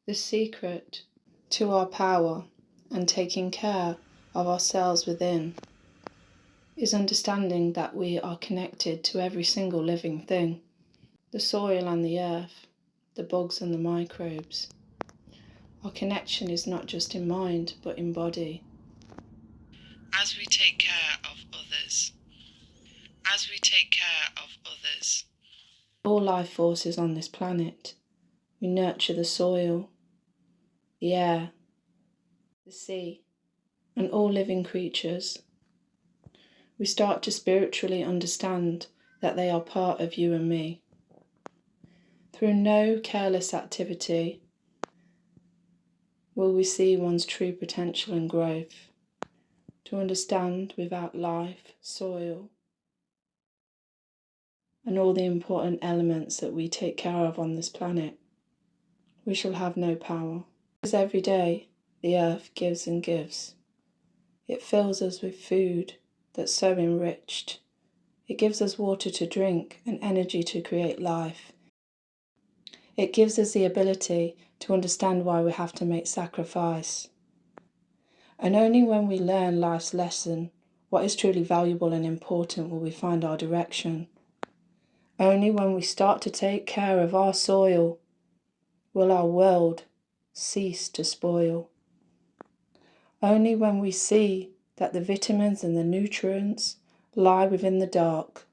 The secret to our power and taking care of ourselves within is understanding that we are connected to every single living thing, the soil and the earth, the bugs and the microbes. Our connection is not just in mind, but in body. As we take care of others, all life forces on this planet, we nurture the soil, the air, the sea, and all living creatures. We start to spiritually understand that they are part of you and me. Through no careless activity will we see one's true potential and growth. To understand without life, soil, and all the important elements that we take care of on this planet, we shall have no power. Because every day the earth gives and gives. It fills us with food that's so enriched. It gives us water to drink and energy to create life. It gives us the ability to understand why we have to make sacrifice. And only when we learn life's lesson, what is truly valuable and important, will we find our direction. Only when we start to take care of our soil will our world cease to spoil. Only when we see that the vitamins and the nutrients lie within the dark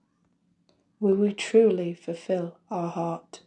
will we truly fulfill our heart.